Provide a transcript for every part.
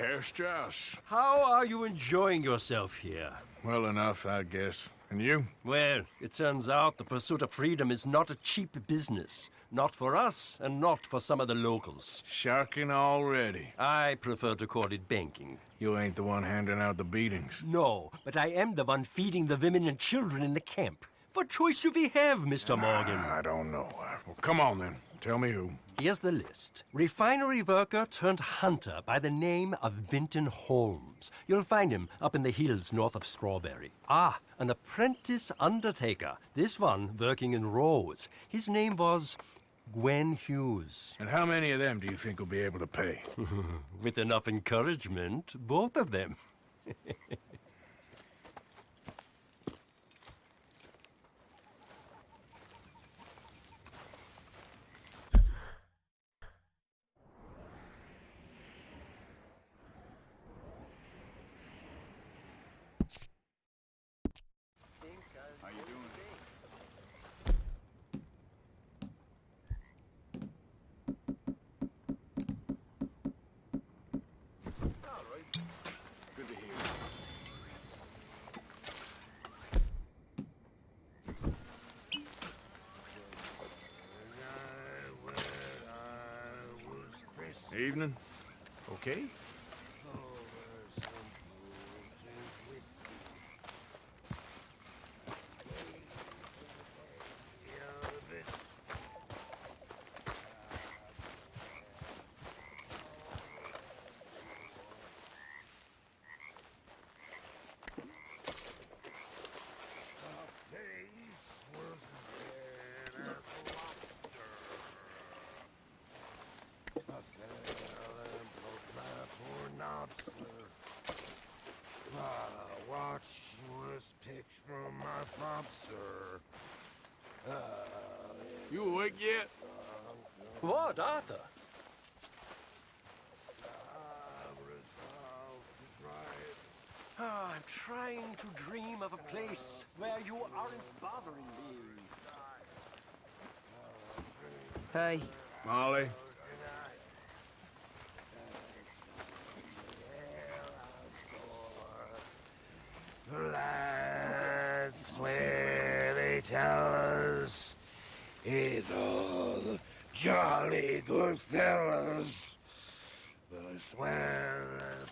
Herr Strauss. How are you enjoying yourself here? Well enough, I guess. And you? Well, it turns out the pursuit of freedom is not a cheap business. Not for us, and not for some of the locals. Sharking already. I prefer to call it banking. You ain't the one handing out the beatings. No, but I am the one feeding the women and children in the camp. What choice do we have, Mr. Morgan? I don't know. Well, come on then. Tell me who. Here's the list. Refinery worker turned hunter by the name of Vinton Holmes. You'll find him up in the hills north of Strawberry. Ah, an apprentice undertaker. This one working in rows. His name was Gwen Hughes. And how many of them do you think will be able to pay? With enough encouragement, both of them. Evening. Okay. You awake yet? What, Arthur? I'm trying to dream of a place where you aren't bothering me. Hey. Molly. That's where they tell us it's all the jolly good fellas. But I swear that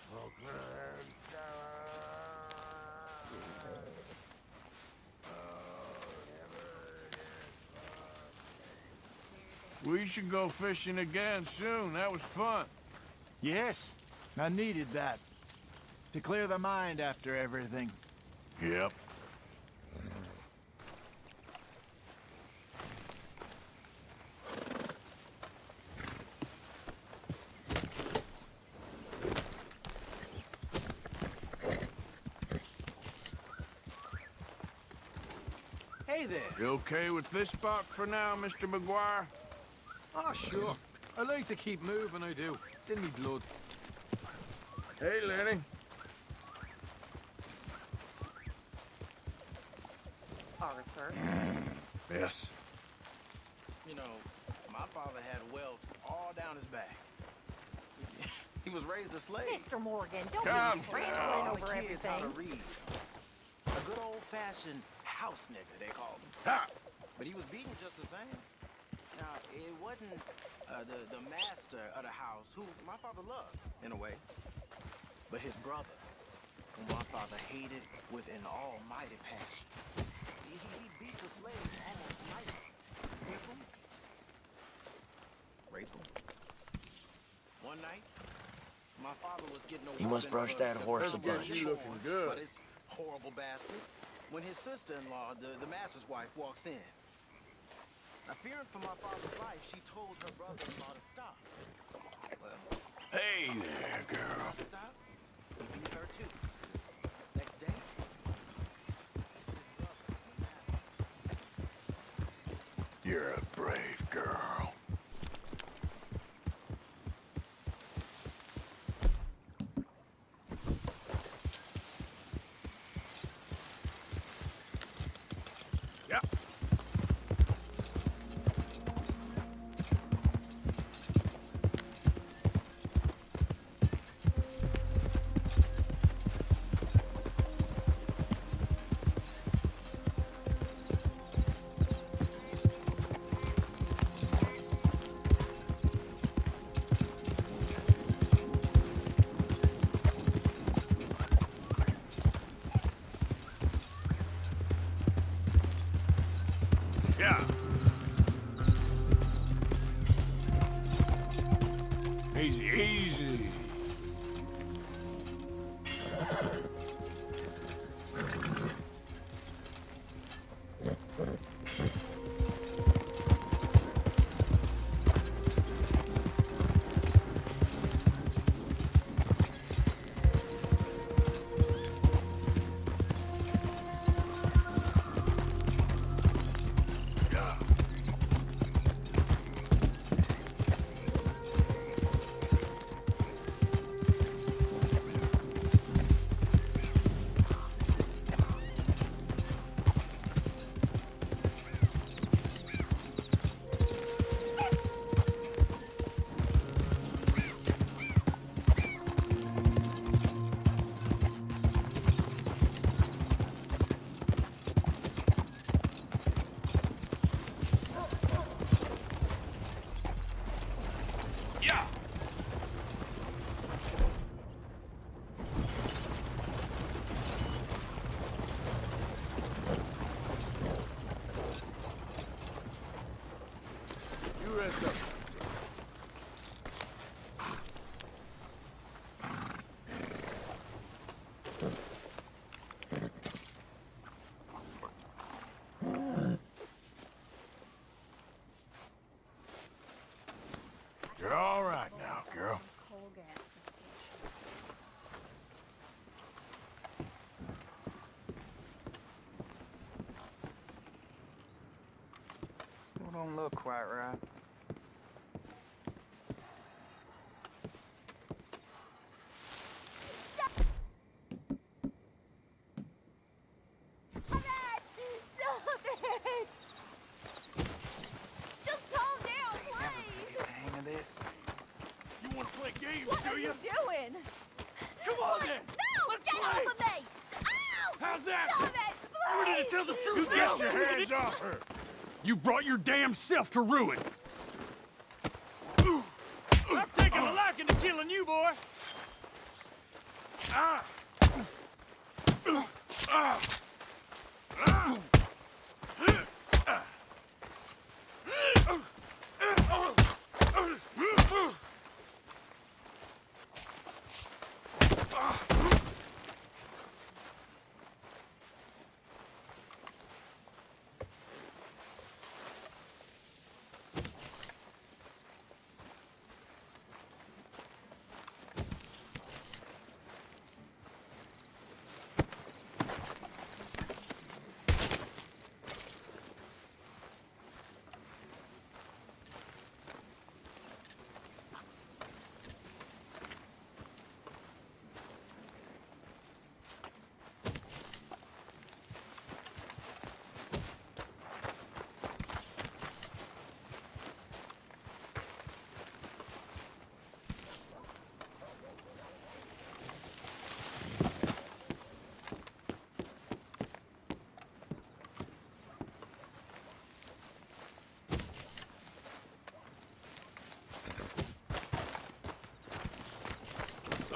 We should go fishing again soon. That was fun. Yes, I needed that. To clear the mind after everything. Yep. Hey there. You okay with this spot for now, Mr. McGuire? Ah, sure. I like to keep moving, I do. It's in me blood. Hey, Lenny. Arthur. Yes. You know, my father had welts all down his back. He was raised a slave. Mr. Morgan, don't Come be transferring The over kids how to everything. read. A good old-fashioned house nigger, they called him. Ha! But he was beaten just the same. Now, it wasn't the master of the house, who my father loved, in a way, but his brother, whom my father hated with an almighty passion. He beat the slaves almost nightly. Rape him. One night, my father was getting a You must brush that horse a bunch. You looking good. But this horrible bastard, when his sister-in-law, the master's wife, walks in. Now, fearing for my father's life, she told her brother-in-law to stop. Well, Hey there, girl. stop. He beat her too. Next day, You're a brave girl. Yep. Easy, easy. You rest up. You're all right now, girl. Coal gas. Still don't look quite right. Stop it! Just calm down, please. Get the hang of this. You want to play games, What do are you? you doing? Come on, then. No! Let's Get play. off of me! Ow! How's that? Stop it! You ready to tell the truth? You get your hands off her. You brought your damn self to ruin. I'm taking a liking to killing you, boy. Ah.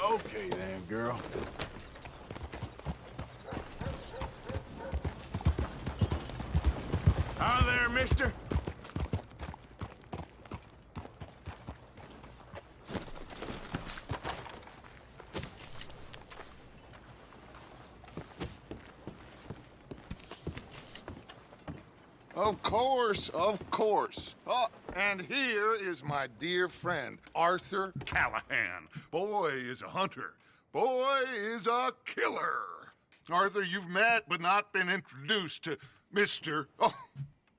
Okay then, girl. Hi there, mister. Of course, of course. Oh, and here is my dear friend, Arthur Callahan. Boy is a hunter. Boy is a killer. Arthur, you've met but not been introduced to Mr. Oh,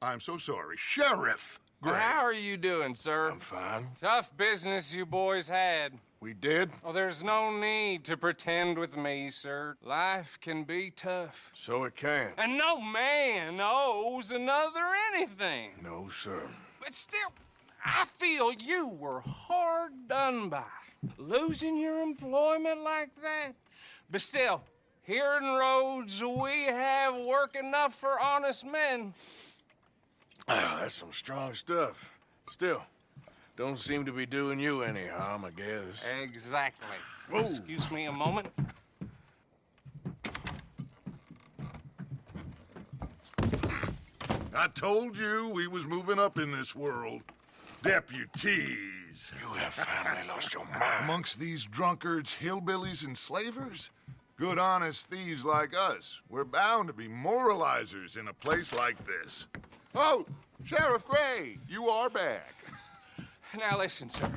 I'm so sorry, Sheriff Gray. How are you doing, sir? I'm fine. Tough business you boys had. We did? Oh, there's no need to pretend with me, sir. Life can be tough. So it can. And no man owes another anything. No, sir. But still, I feel you were hard done by. Losing your employment like that. But still, here in Rhodes, we have work enough for honest men. Ah, that's some strong stuff. Still, don't seem to be doing you any harm, I guess. Exactly. Whoa. Excuse me a moment. I told you we was moving up in this world. Deputies. days. You have finally lost your mind. Amongst these drunkards, hillbillies, and slavers? Good, honest thieves like us. We're bound to be moralizers in a place like this. Oh, Sheriff Gray, you are back. Now listen, sir.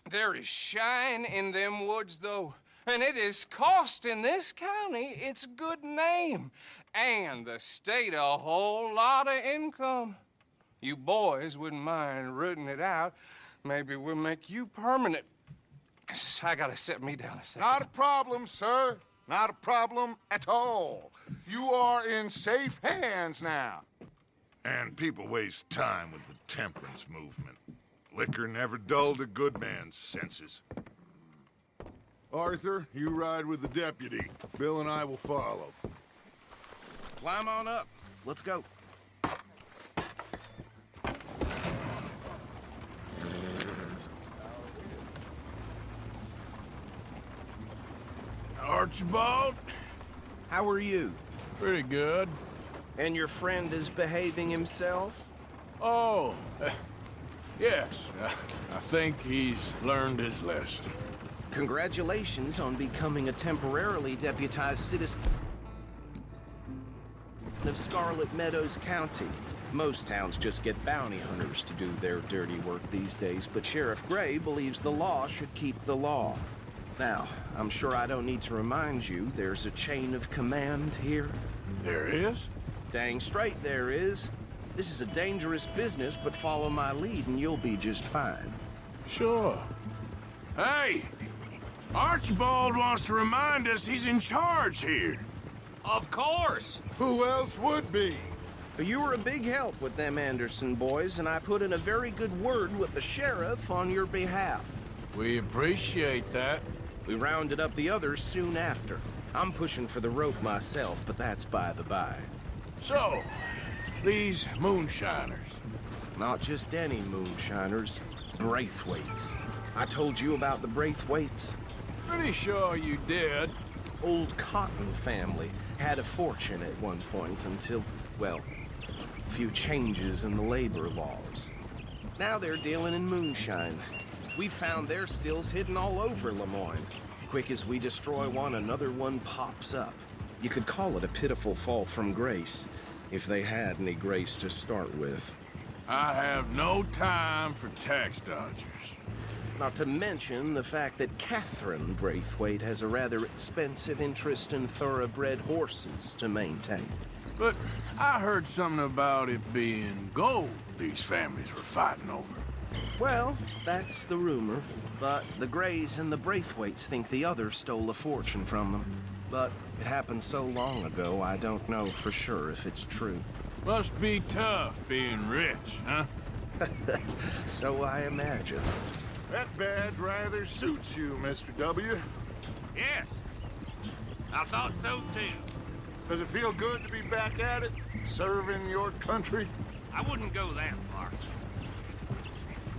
There is shine in them woods, though, and it is costing this county its good name and the state a whole lot of income. You boys wouldn't mind rooting it out. Maybe we'll make you permanent. I gotta sit me down a second. Not a problem, sir. Not a problem at all. You are in safe hands now. And people waste time with the temperance movement. Liquor never dulled a good man's senses. Arthur, you ride with the deputy. Bill and I will follow. Climb on up. Let's go. Archibald? How are you? Pretty good. And your friend is behaving himself? Oh, yes. I think he's learned his lesson. Congratulations on becoming a temporarily deputized citizen of Scarlet Meadows County. Most towns just get bounty hunters to do their dirty work these days, but Sheriff Gray believes the law should keep the law. Now, I'm sure I don't need to remind you there's a chain of command here. There is? Dang straight there is. This is a dangerous business, but follow my lead and you'll be just fine. Sure. Hey! Archibald wants to remind us he's in charge here. Of course. Who else would be? You were a big help with them Anderson boys, and I put in a very good word with the sheriff on your behalf. We appreciate that. We rounded up the others soon after. I'm pushing for the rope myself, but that's by the by. So, these moonshiners. Not just any moonshiners, Braithwaites. I told you about the Braithwaites? Pretty sure you did. Old Cotton family had a fortune at one point until, well, a few changes in the labor laws. Now they're dealing in moonshine. We found their stills hidden all over Lemoyne. Quick as we destroy one, another one pops up. You could call it a pitiful fall from grace, if they had any grace to start with. I have no time for tax dodgers. Not to mention the fact that Catherine Braithwaite has a rather expensive interest in thoroughbred horses to maintain. But I heard something about it being gold these families were fighting over. Well, that's the rumor. But the Grays and the Braithwaites think the others stole a fortune from them. But it happened so long ago, I don't know for sure if it's true. Must be tough being rich, huh? So I imagine. That badge rather suits you, Mr. W. Yes. I thought so, too. Does it feel good to be back at it, serving your country? I wouldn't go that far.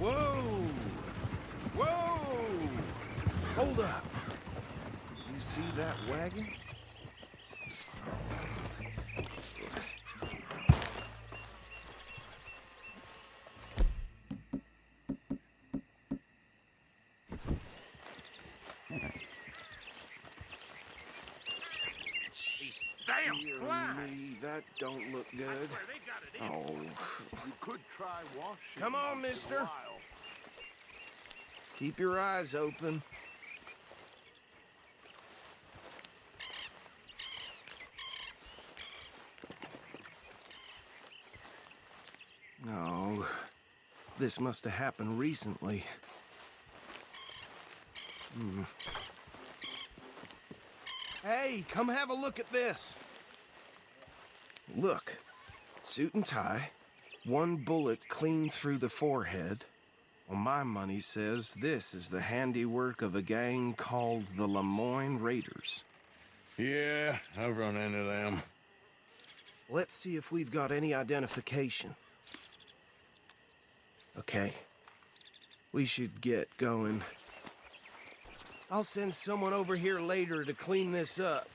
Whoa! Whoa! Hold up. You see that wagon? Damn Dear fly! me, that don't look good. Where they got it in. Oh. You could try washing. Come on, once in a mister. while. Keep your eyes open. No. This must have happened recently. Hey, come have a look at this. Look. Suit and tie. One bullet clean through the forehead. Well, my money says this is the handiwork of a gang called the Lemoyne Raiders. Yeah, I've run into them. Let's see if we've got any identification. Okay. We should get going. I'll send someone over here later to clean this up.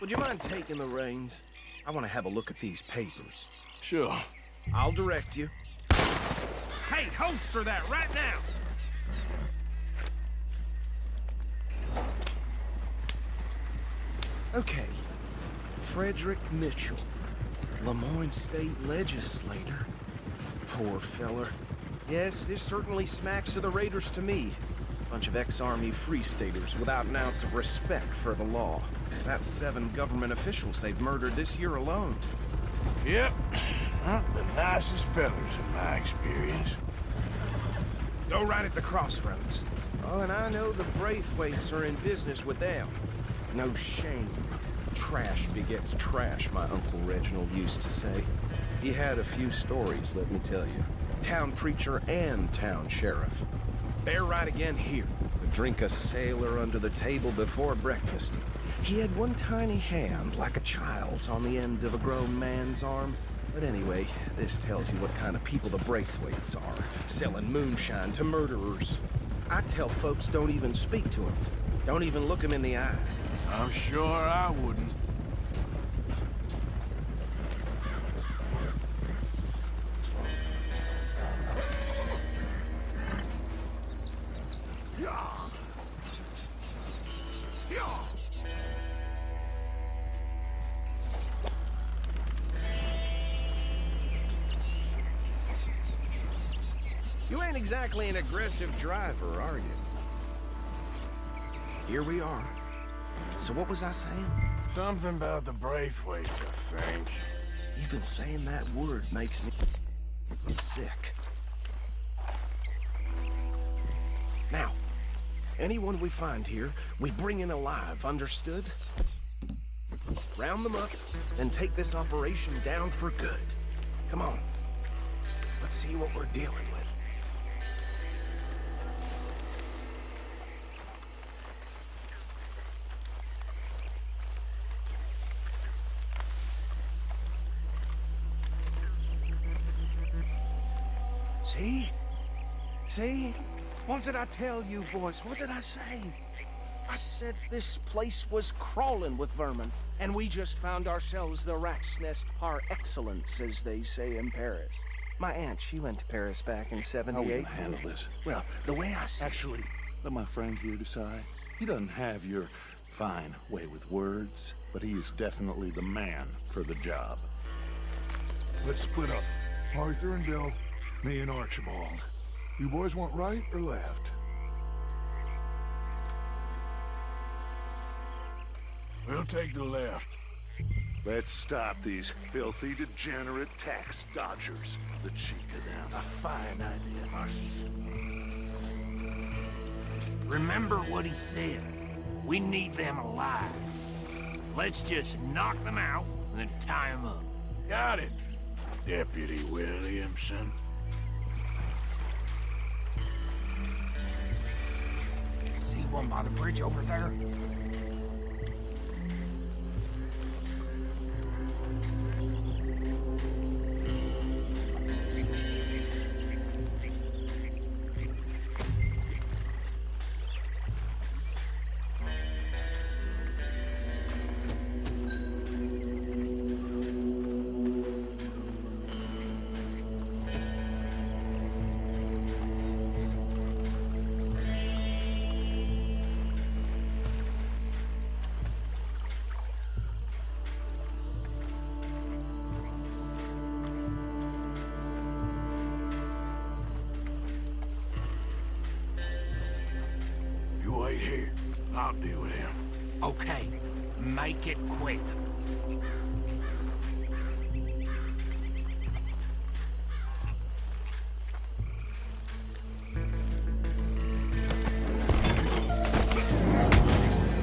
Would you mind taking the reins? I want to have a look at these papers. Sure. I'll direct you. Hey, holster that right now! Okay. Frederick Mitchell, Lemoyne State Legislator. Poor feller. Yes, this certainly smacks of the Raiders to me. Bunch of ex-Army Free Staters without an ounce of respect for the law. That's 7 government officials they've murdered this year alone. Yep. Not the nicest fellers in my experience. Go right at the crossroads. Oh, and I know the Braithwaites are in business with them. No shame. Trash begets trash, my Uncle Reginald used to say. He had a few stories, let me tell you. Town preacher and town sheriff. Bear right again here. Would drink a sailor under the table before breakfast. He had one tiny hand, like a child's, on the end of a grown man's arm. But anyway, this tells you what kind of people the Braithwaites are. Selling moonshine to murderers. I tell folks don't even speak to him. Don't even look him in the eye. I'm sure I wouldn't. You ain't exactly an aggressive driver, are you? Here we are. So what was I saying? Something about the Braithwaites, I think. Even saying that word makes me sick. Now, anyone we find here, we bring in alive, understood? Round them up, then take this operation down for good. Come on. Let's see what we're dealing with. See? See? What did I tell you, boys? What did I say? I said this place was crawling with vermin, and we just found ourselves the rat's nest par excellence, as they say in Paris. My aunt, she went to Paris back in '78. How are we gonna handle this? Well, the way I see Actually, let my friend here decide. He doesn't have your fine way with words, but he is definitely the man for the job. Let's split up. Arthur and Bill, me and Archibald. You boys want right or left? We'll take the left. Let's stop these filthy, degenerate tax dodgers. The cheek of them. A fine idea, Marston. Remember what he said. We need them alive. Let's just knock them out and then tie them up. Got it, Deputy Williamson. See one by the bridge over there? Wait here. I'll deal with him. Okay, make it quick.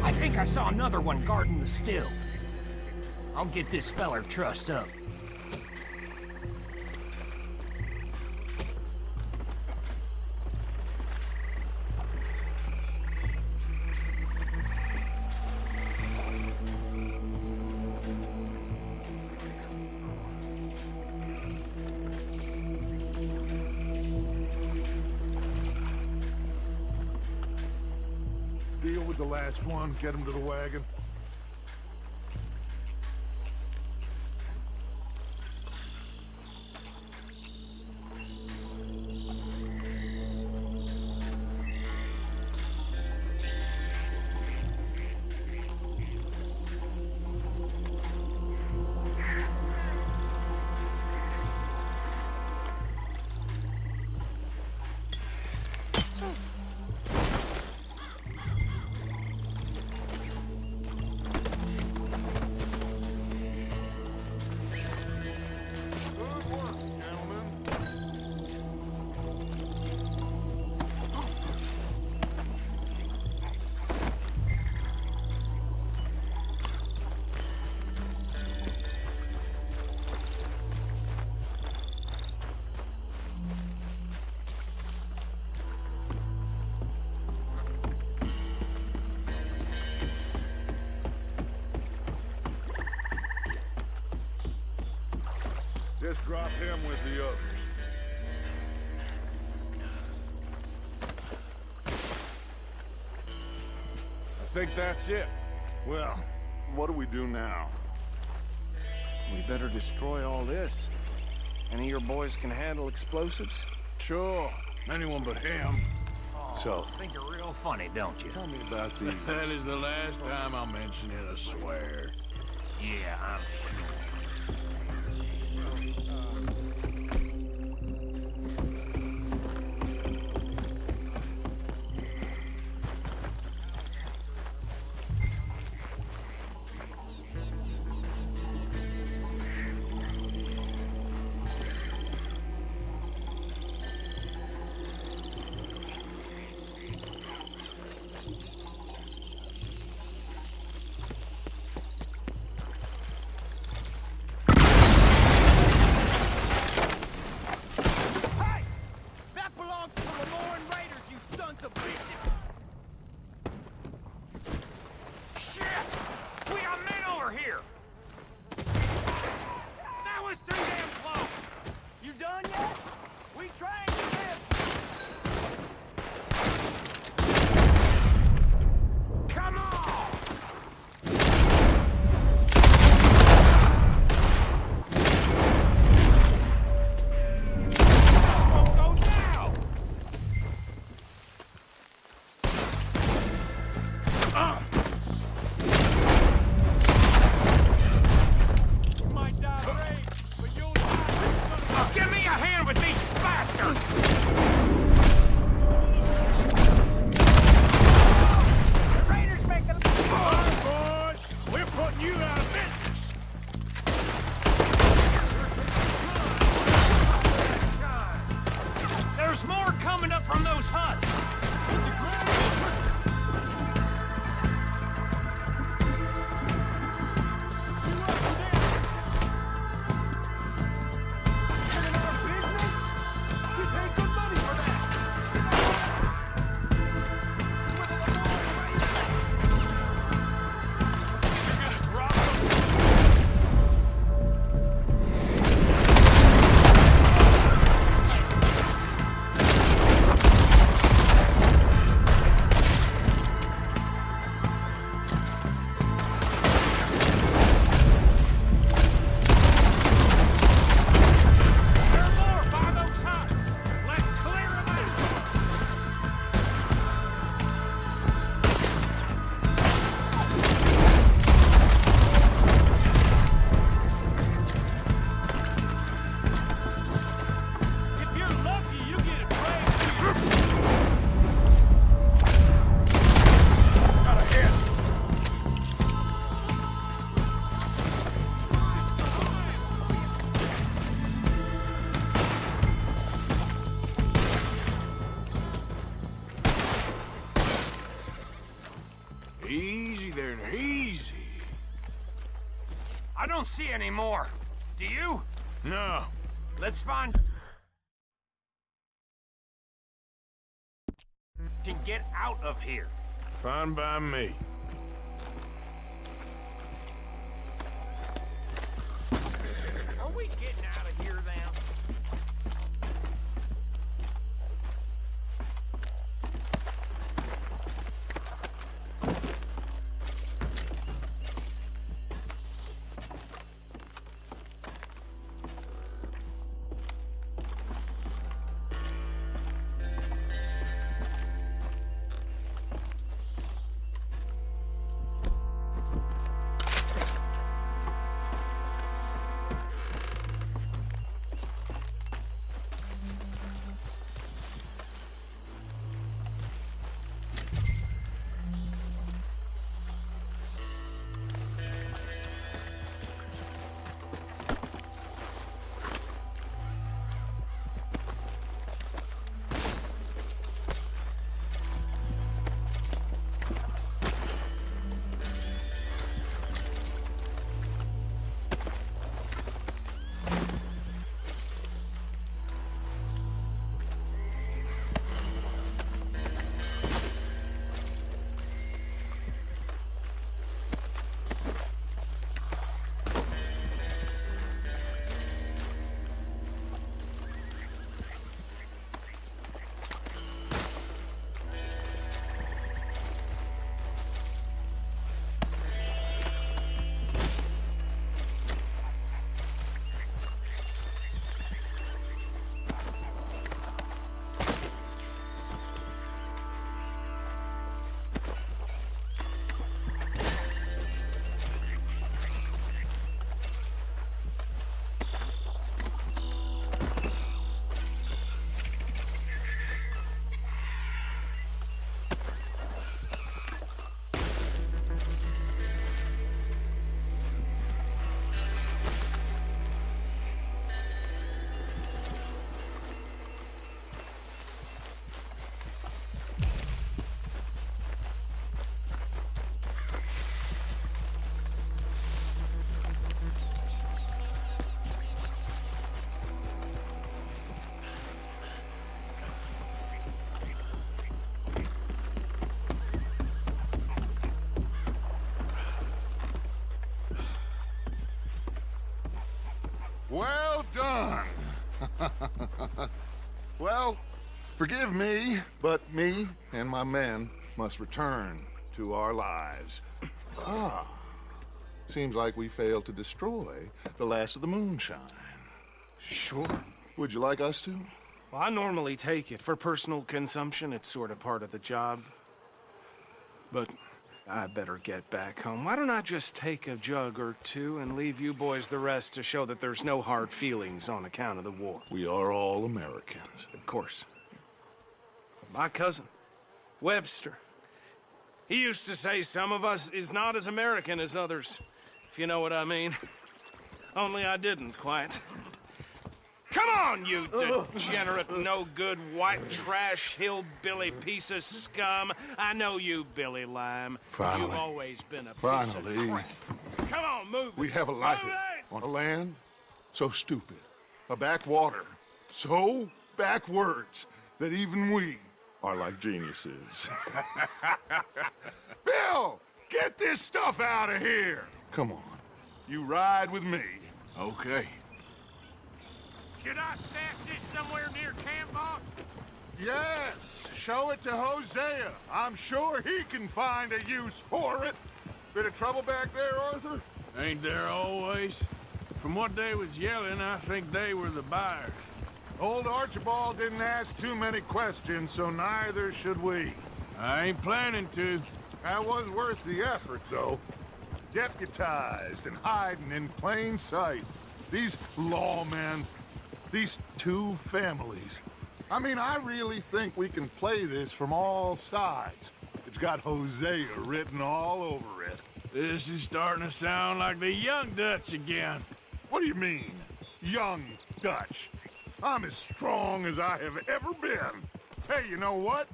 I think I saw another one guarding the still. I'll get this feller trussed up. Deal with the last one, get him to the wagon. Guess drop him with the others. I think that's it. Well, what do we do now? We better destroy all this. Any of your boys can handle explosives? Sure. Anyone but him. So, think you're real funny, don't you? Tell me about the... That is the last time I'll mention it, I swear. Yeah, I'm sure. Easy there, easy. I don't see any more. Do you? No. Let's find... to get out of here. Fine by me. Are we getting out of here then? Well done. Well, forgive me, but me and my men must return to our lives. Ah, seems like we failed to destroy the last of the moonshine. Sure. Would you like us to? Well, I normally take it. For personal consumption, it's sort of part of the job. But I better get back home. Why don't I just take a jug or two and leave you boys the rest to show that there's no hard feelings on account of the war? We are all Americans. Of course. My cousin, Webster, he used to say some of us is not as American as others, if you know what I mean. Only I didn't quite. Come on, you degenerate, no-good, white trash, hillbilly piece of scum. I know you, Billy Lime. Finally. You've always been a piece Finally. of crap. Come on, move it. We have a life Move it! on a land so stupid, a backwater so backwards that even we are like geniuses. Bill, get this stuff out of here. Come on, you ride with me. Okay. Should I stash this somewhere near camp, boss? Yes, show it to Hosea. I'm sure he can find a use for it. Bit of trouble back there, Arthur? Ain't there always? From what they was yelling, I think they were the buyers. Old Archibald didn't ask too many questions, so neither should we. I ain't planning to. That was worth the effort, though. Deputized and hiding in plain sight. These lawmen, these two families. I mean, I really think we can play this from all sides. It's got Hosea written all over it. This is starting to sound like the Young Dutch again. What do you mean, Young Dutch? I'm as strong as I have ever been. Hey, you know what?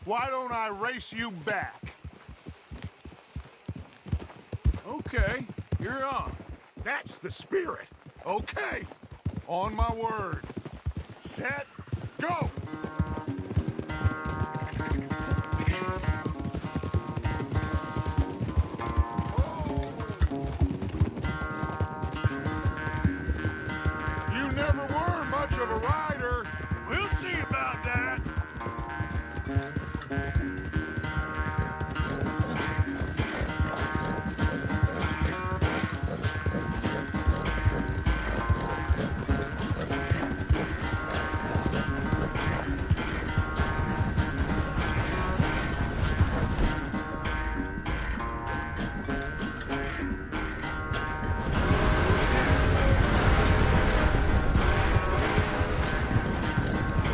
Why don't I race you back? Okay, you're on. That's the spirit. Okay, on my word. Set, go! You never were much of a rider. We'll see about that.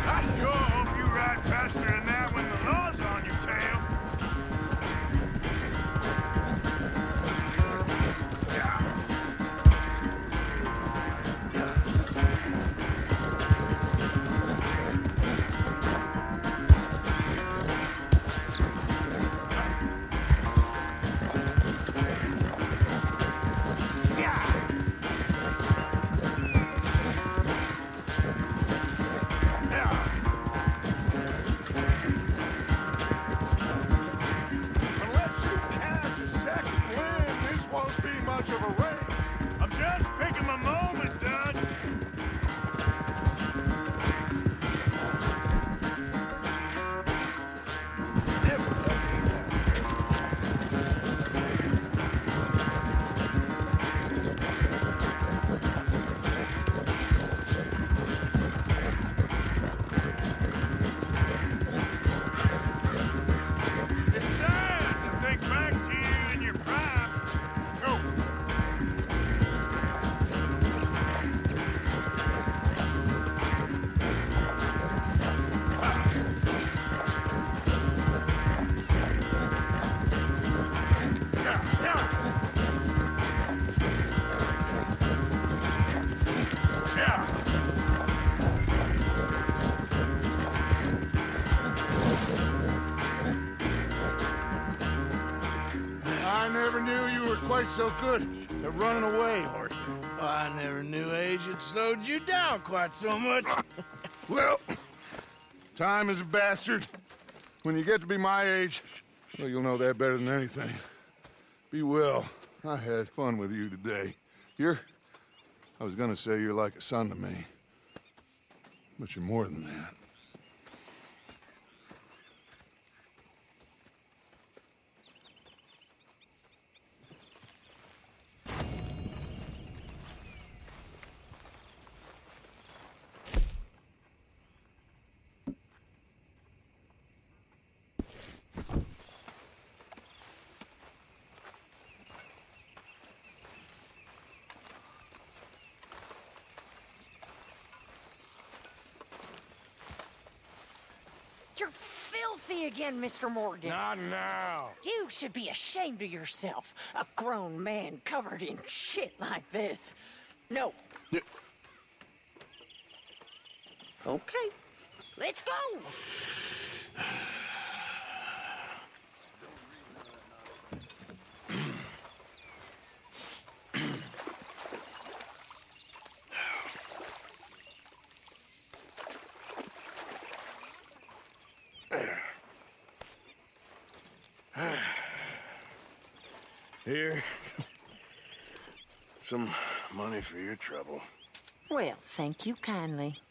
I sure hope you ride faster than that when the law's on your tail. Unless you catch a second wind, this won't be much of a race. I'm just picking my moment, Dutch. It's sad to think back to you in your prime. Go. I never knew you were quite so good at running away, Arthur. I never knew age had slowed you down quite so much. Well, time is a bastard. When you get to be my age, well, you'll know that better than anything. Be well. I had fun with you today. You're I was gonna say you're like a son to me, but you're more than that. You're filthy again, Mr. Morgan. Not now. You should be ashamed of yourself. A grown man covered in shit like this. No. Okay. Let's go. Here. Some money for your trouble. Well, thank you kindly.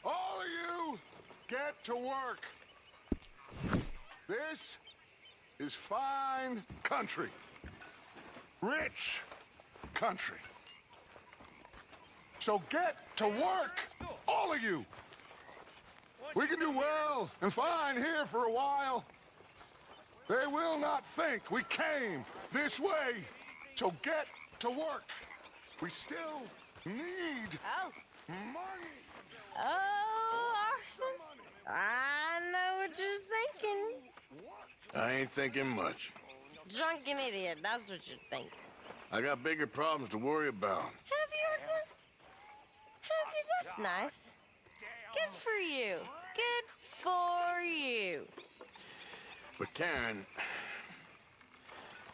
All of you, get to work. This is fine country. Rich country. So get to work, all of you. We can do well and fine here for a while. They will not think we came this way. So get to work. We still need money. Oh, Arthur, I know what you're thinking. I ain't thinking much. Drunken idiot, that's what you're thinking. I got bigger problems to worry about. Have you, Arthur? Have you? That's nice. Good for you. Good for you. But Karen,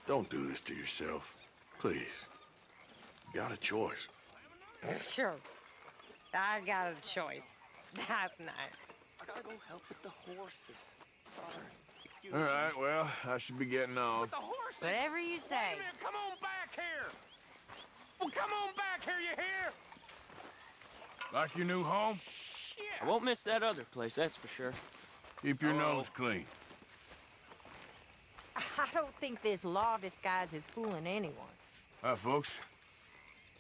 don't do this to yourself. Please. You got a choice. Sure. I got a choice. That's nice. I gotta go help with the horses. Sorry. Excuse All me. right, well, I should be getting on. With the horses? Whatever you say. Wait a minute, come on back here. Well, come on back here, you hear? Like your new home? I won't miss that other place, that's for sure. Keep your nose clean. I don't think this law disguise is fooling anyone. Hi, folks.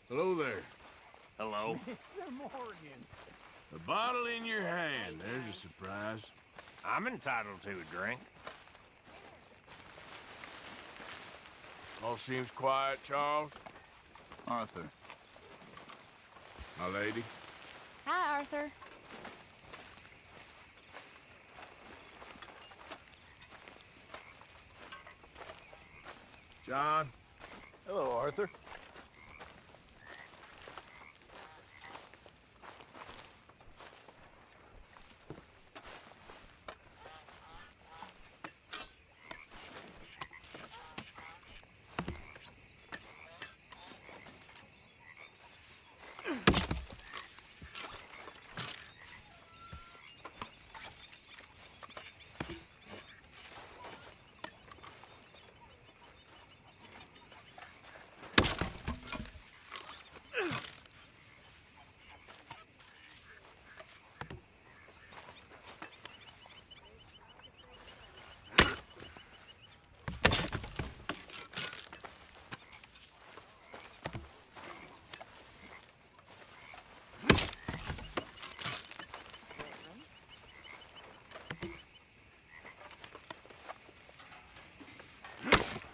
Hello there. Hello. Mr. Morgan. A bottle in your hand. There's a surprise. I'm entitled to a drink. All seems quiet, Charles. Arthur. My lady. Hi, Arthur. John. Hello, Arthur.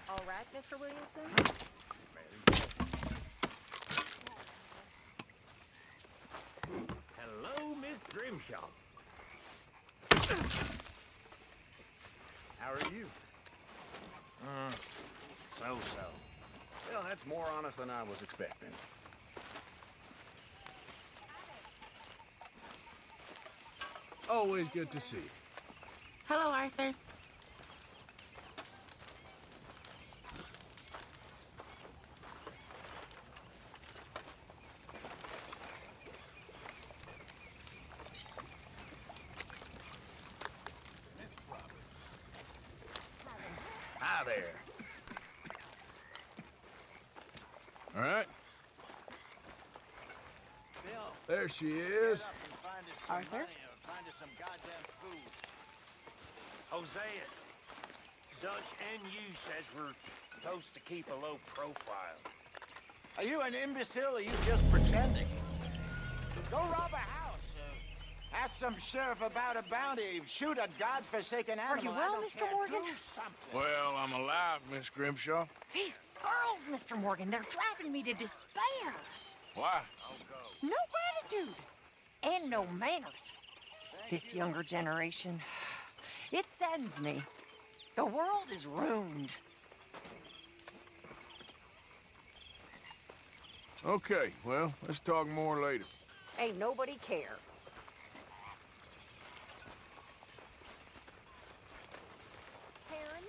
All right, Mr. Williamson? Hello, Miss Grimshaw. How are It's more honest than I was expecting. Always good to see you. Hello, Arthur. Hi there. All right. There she is. Arthur? Find us some goddamn food. Hosea, Dutch and you says we're supposed to keep a low profile. Are you an imbecile or are you just pretending? Go rob a house. Ask some sheriff about a bounty. Shoot a godforsaken animal. Are you well, Mr. Morgan? Well, I'm alive, Miss Grimshaw. These girls, Mr. Morgan, they're driving me to despair. Why? No gratitude. And no manners. This younger generation, it saddens me. The world is ruined. Okay, well, let's talk more later. Ain't nobody care. Karen?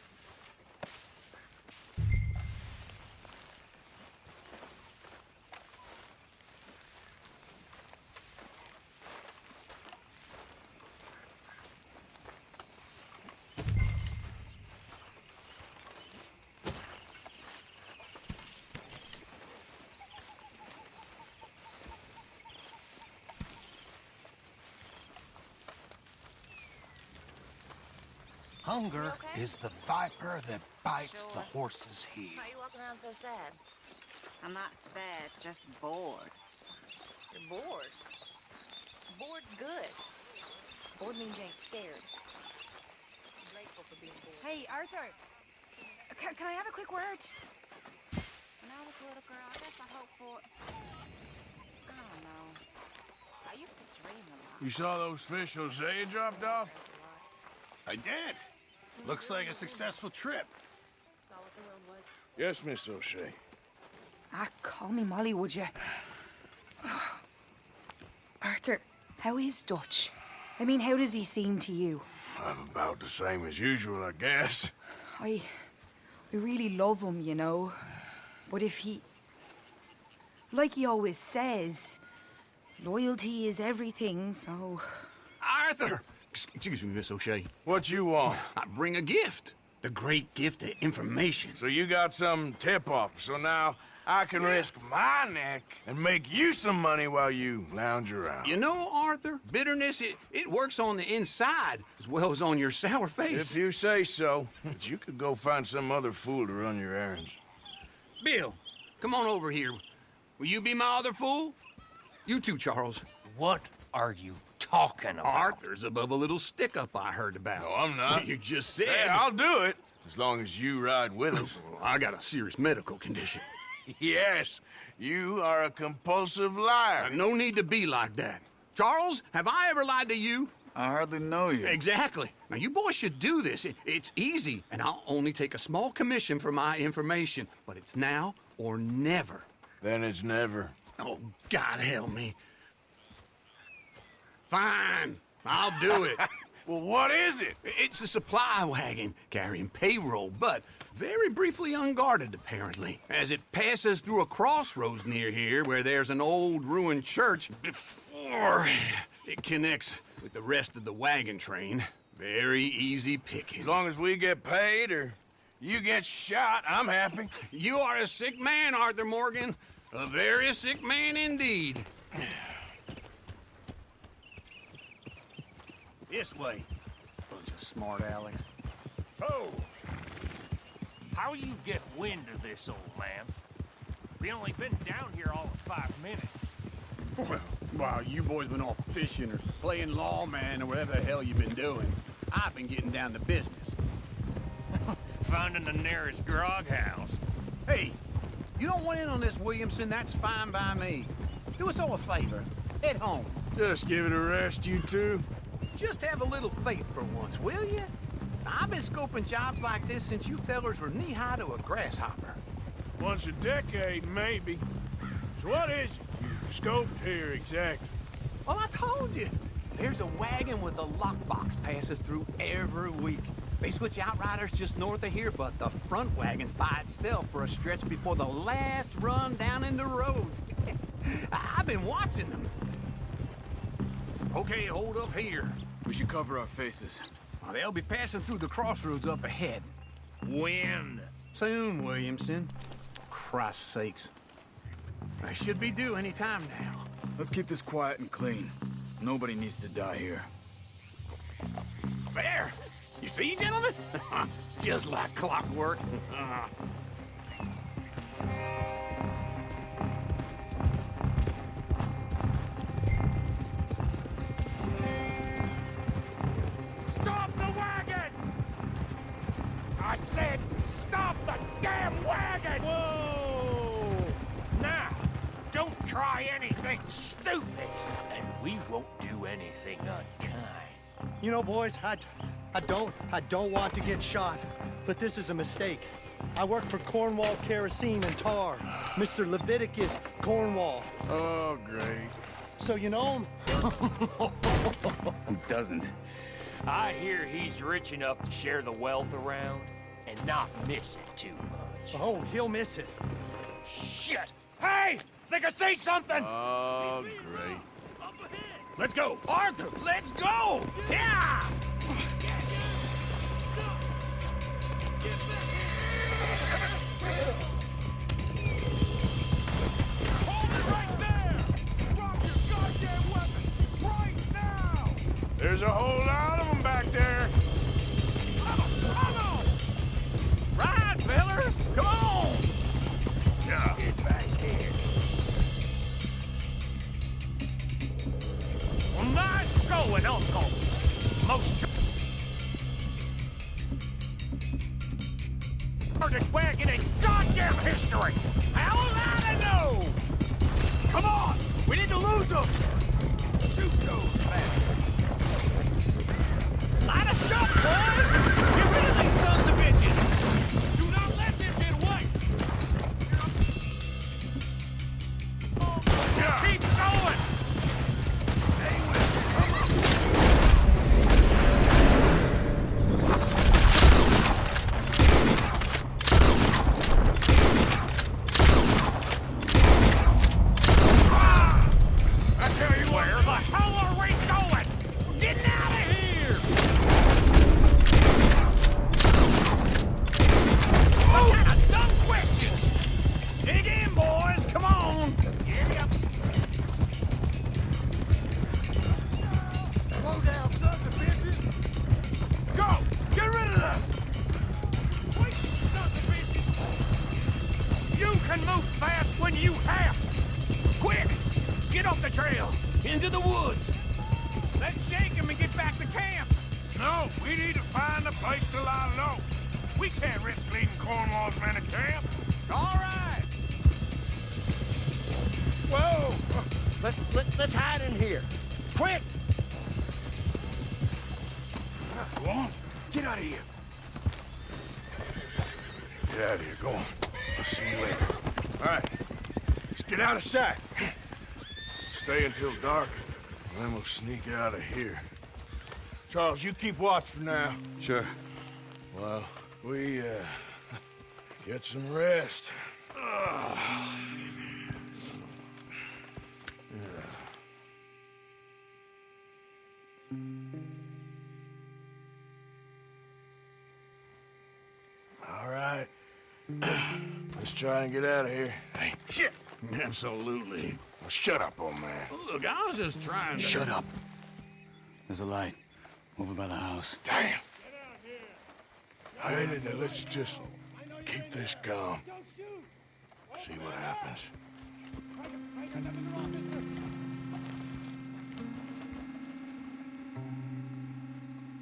Hunger is the viper that bites the horse's heel. Why are you walking around so sad? I'm not sad, just bored. You're bored. Bored's good. Bored means you ain't scared. I'm grateful for being bored. Hey, Arthur. Can I have a quick word? When I was a little girl, I guess I hoped for... I don't know. I used to dream a lot. You saw those fish Hosea dropped off? I did. Looks like a successful trip. Saw what the world was. Yes, Miss O'Shea. Ah, call me Molly, would you? Arthur, how is Dutch? I mean, how does he seem to you? I'm about the same as usual, I guess. I really love him, you know. But if he... Like he always says, loyalty is everything, so... Arthur! Excuse me, Miss O'Shea. What you want? I bring a gift. The great gift of information. So you got some tip-off, so now I can risk my neck and make you some money while you lounge around. You know, Arthur, bitterness, it works on the inside as well as on your sour face. If you say so. But you could go find some other fool to run your errands. Bill, come on over here. Will you be my other fool? You too, Charles. What are you talking about? Arthur's above a little stick-up I heard about. No, I'm not. You just said... Hey, I'll do it, as long as you ride with us. I got a serious medical condition. Yes, you are a compulsive liar. No need to be like that. Charles, have I ever lied to you? I hardly know you. Exactly. Now, you boys should do this. It's easy, and I'll only take a small commission for my information. But it's now or never. Then it's never. Oh, God help me. Fine, I'll do it. Well, what is it? It's a supply wagon carrying payroll, but very briefly unguarded, apparently, as it passes through a crossroads near here where there's an old ruined church before it connects with the rest of the wagon train. Very easy pickings. As long as we get paid or you get shot, I'm happy. You are a sick man, Arthur Morgan. A very sick man indeed. This way. Bunch of smart Alex. Oh! How you get wind of this, old man? We only been down here all of 5 minutes. Well, while you boys been off fishing or playing lawman or whatever the hell you've been doing, I've been getting down to business. Finding the nearest grog house. Hey, you don't want in on this, Williamson, that's fine by me. Do us all a favor. Head home. Just give it a rest, you two. Just have a little faith for once, will you? I've been scoping jobs like this since you fellers were knee-high to a grasshopper. Once a decade, maybe. So what is it you've scoped here exactly? Well, I told you. There's a wagon with a lockbox passes through every week. They switch outriders just north of here, but the front wagon's by itself for a stretch before the last run down into roads. I've been watching them. Okay, hold up here. We should cover our faces. They'll be passing through the crossroads up ahead. When? Soon, Williamson. Christ's sakes. They should be due any time now. Let's keep this quiet and clean. Nobody needs to die here. There! You see, gentlemen? Just like clockwork. Stop the wagon! I said, stop the damn wagon! Whoa! Now, don't try anything stupid, and we won't do anything unkind. You know, boys, I don't want to get shot, but this is a mistake. I work for Cornwall Kerosene and Tar, Mr. Leviticus Cornwall. Oh, great. So you know him? Who doesn't? I hear he's rich enough to share the wealth around and not miss it too much. Oh, he'll miss it. Shit! Hey! Think I see something? Oh, great. Let's go! Arthur, let's go! Yeah! There's a whole lot of them back there. Right, fellas! Come on! Yeah. Get back here. Well, nice going, Uncle. Most hardest wagon in goddamn history. How did I know? Come on, we need to lose them. Shoot those bastards. Line us up, boys! Get rid of these sons of bitches! Do not let them get away! Yeah. Keep going! Stay with me. Come on! I tell you where the hell are we going? Getting out of here! What kind of dumb questions? Dig in, boys! Come on! Yep. Slow down, sons of bitches! Go! Get rid of them! Wait, sons of bitches! You can move fast when you have! Quick! Get off the trail! Into the woods! Let's shake him and get back to camp! No, we need to find a place to lie low. We can't risk leading Cornwall's men to camp. All right! Whoa! Let's hide in here. Quick! Go on. Get out of here. Get out of here. Go on. I'll see you later. All right. Let's get out of sight. Stay until dark, and then we'll sneak out of here. Charles, you keep watch for now. Sure. Well, we, get some rest. All right. Let's try and get out of here. Hey, shit! Absolutely. Well, shut up, old man. Look, I was just trying to... Shut up. There's a light over by the house. Damn! All right, now let's just keep this calm. See what happens.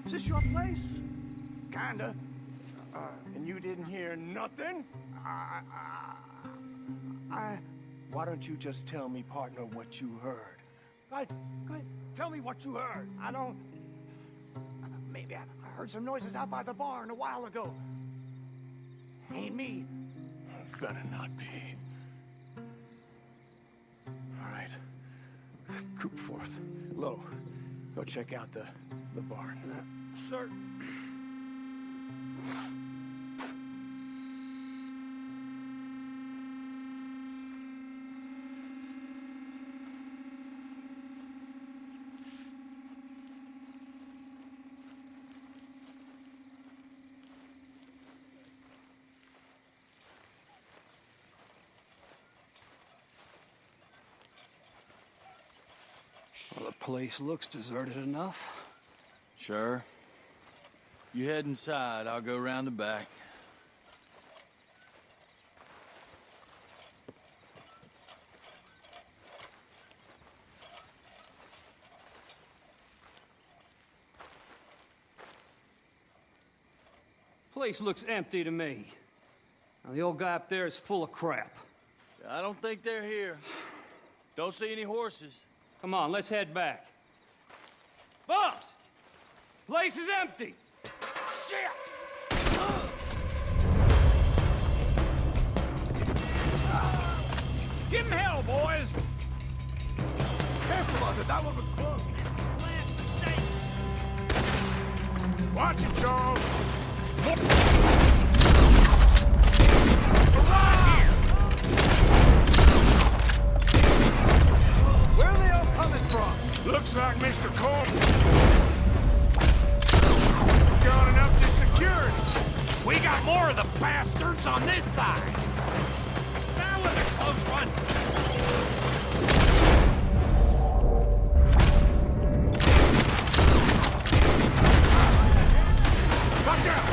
Is this your place? Kinda. And you didn't hear nothing? Why don't you just tell me, partner, what you heard? Go ahead. Tell me what you heard. I don't... Maybe I heard some noises out by the barn a while ago. Ain't me. better not be. All right. Cooper forth. Low, go check out the barn. Sir. Well, the place looks deserted enough. Sure. You head inside, I'll go round the back. Place looks empty to me. Now, the old guy up there is full of crap. I don't think they're here. Don't see any horses. Come on, let's head back. Boss! Place is empty! Shit! Give him hell, boys! Careful, Arthur, that one was close. Watch it, Charles! Where are they all coming from? Looks like Mr. Coleman has gone and upped his security. We got more of the bastards on this side. That was a close one. Watch out!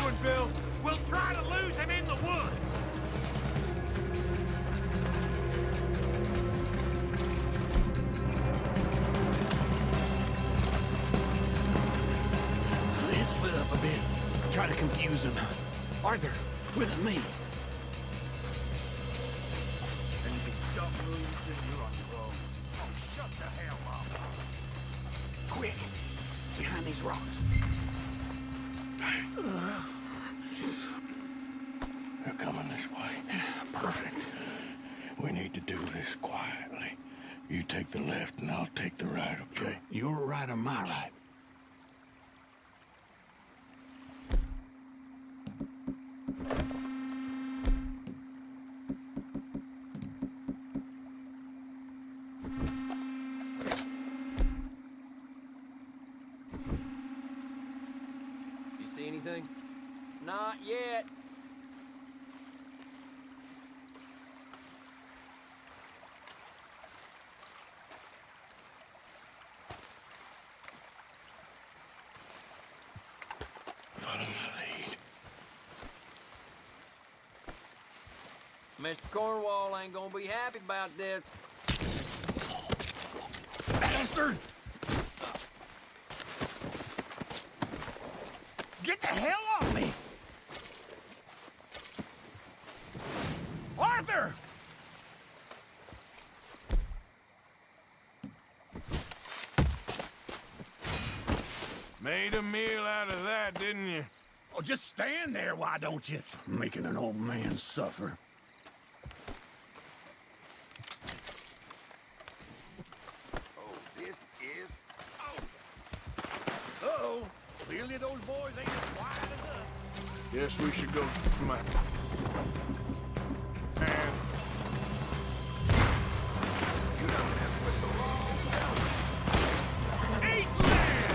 going, Bill? We'll try to lose him in the woods. Let's split up a bit. Try to confuse them. Arthur, with me. And if you don't lose, then you're on your own. Oh, shut the hell up. Quick! Behind these rocks. They're coming this way. Perfect. We need to do this quietly. You take the left and I'll take the right, okay? Your right or my right? You see anything? Not yet. Follow my lead. Mr. Cornwall ain't gonna be happy about this. Bastard! Get the hell off me! Arthur! Made a meal out of that, didn't you? Oh, just stand there, why don't you? Making an old man suffer. This is... Uh-oh. Clearly those boys ain't as quiet as us. Guess we should go to my... And... You done messed with the wrong fella. Eat land!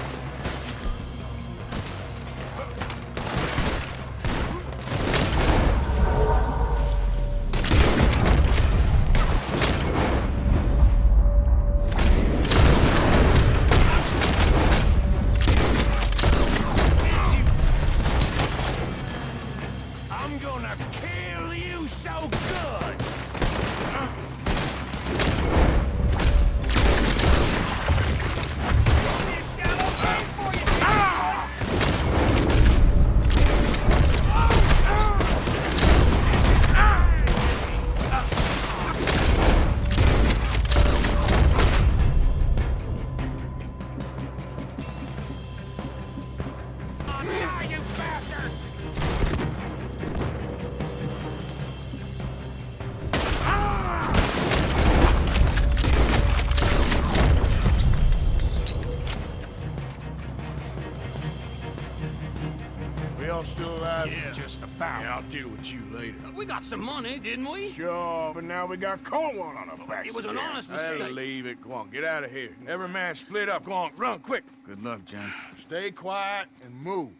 I'm gonna kill you so good! You bastard! We all still alive? Yeah, just about. Yeah, I'll deal with you later. We got some money, didn't we? Sure, but now we got Cornwall on our backs. It was an again. honest Hey, mistake. leave it. Go on, get out of here. Every man split up. Go on, run, quick. Good luck, gents. Stay quiet and move.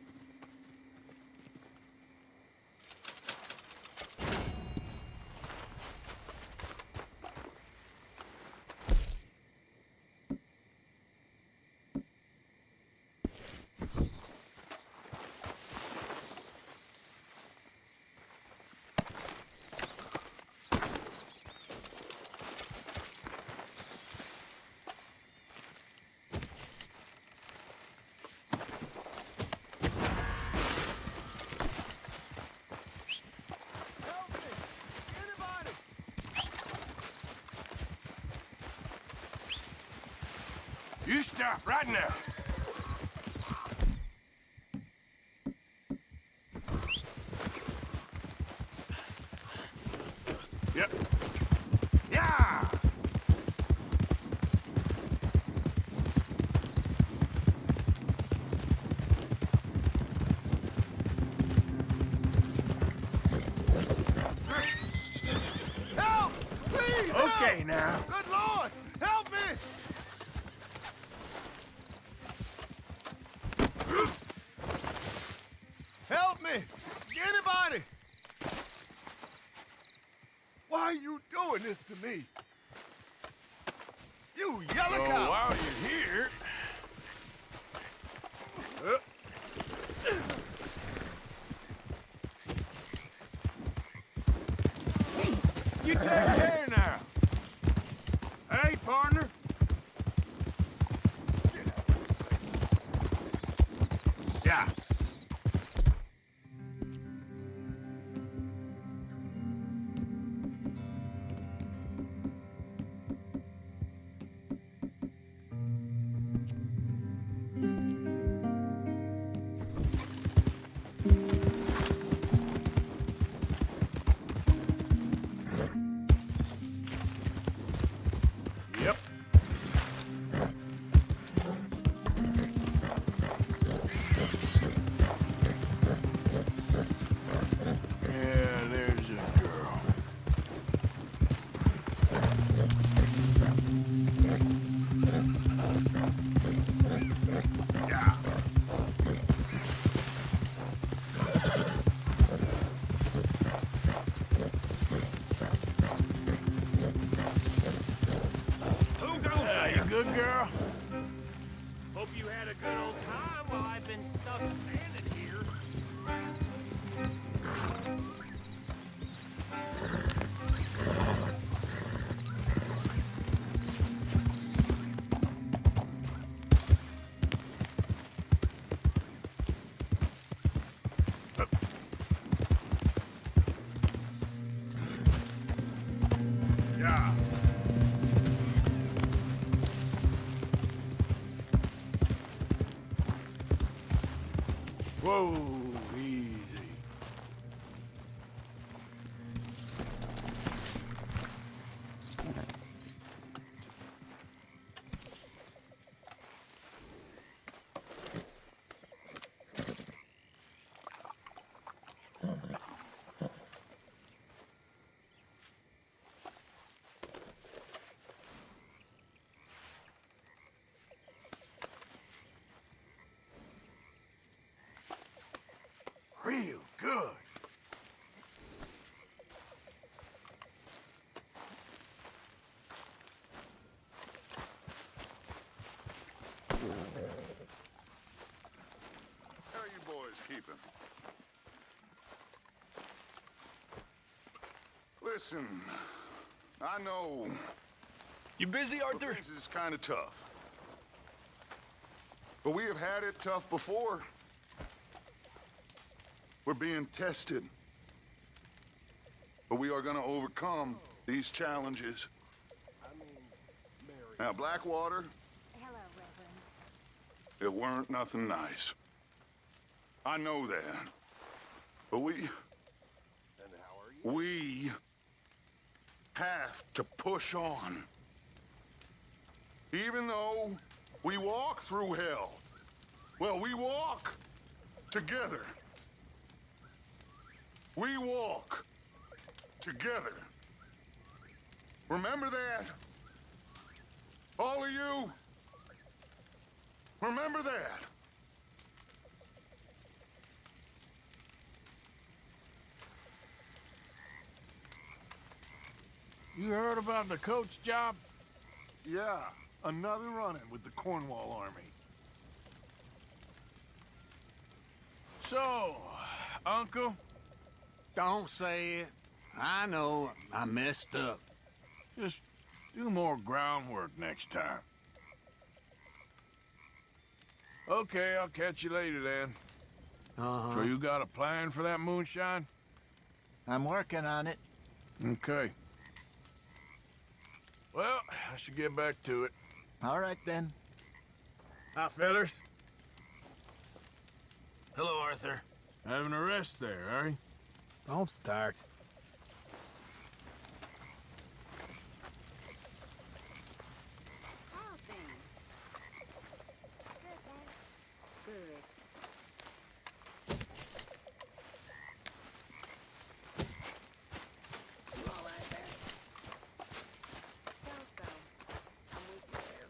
You stop right now. Yep. Yeah! Help! Please! Okay, help! now. Good Lord! Help me! Help me! Anybody! Why are you doing this to me? You yellow So cow! while you're here... You take care now. Hey, partner. Yeah. Yep. Yeah, there's a girl. Yeah. Who goes Yeah, you good, girl? Hope you had a good old time while I've been stuck standing here. Yeah. Whoa, easy. Real good. How are you boys keeping? Listen, I know... You busy, Arthur? This is kind of tough. But we have had it tough before. We're being tested. But we are going to overcome these challenges. Now, Blackwater, Hello, Reverend. it weren't nothing nice. I know that. But we have to push on. Even though we walk through hell. Well, we walk together. We walk together. Remember that? All of you? Remember that? You heard about the coach job? Yeah, another run-in with the Cornwall Army. So, Uncle? Don't say it. I know I messed up. Just do more groundwork next time. Okay, I'll catch you later then. Uh-huh. So you got a plan for that moonshine? I'm working on it. Okay. Well, I should get back to it. All right, then. Hi, fellas. Hello, Arthur. Having a rest there, are you? Don't start. How's things? Good, thanks. Good. You all right there? So-so. I'm with you there.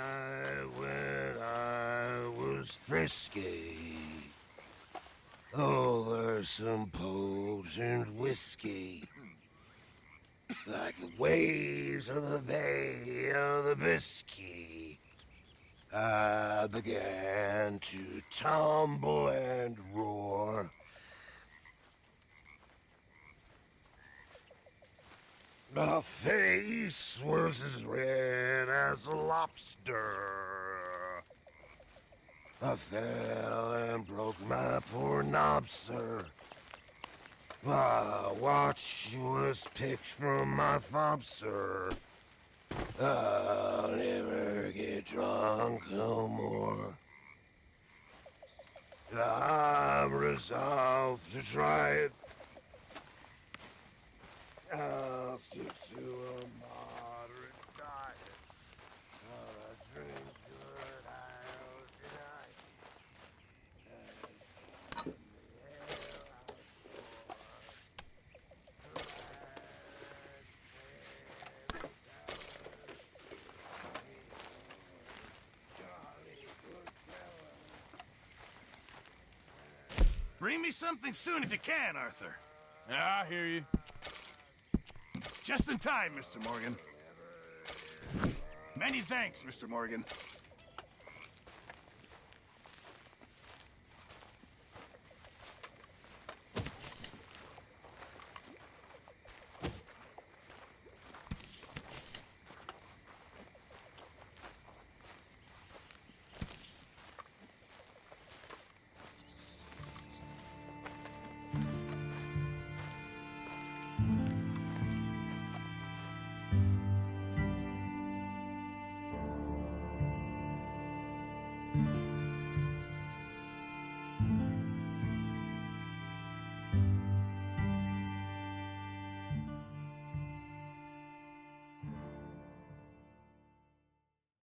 night when I was frisky over some potent whiskey, like the waves of the Bay of the Biscay. I began to tumble and roar. My face was as red as a lobster. I fell and broke my poor knob, sir. My watch was picked from my fob, sir. I'll never get drunk no more. I'm resolved to try it. I'll stick to a moderate diet. I drink good, I'll deny Bring me something soon if you can, Arthur. Yeah, I hear you. Just in time, Mr. Morgan. Many thanks, Mr. Morgan.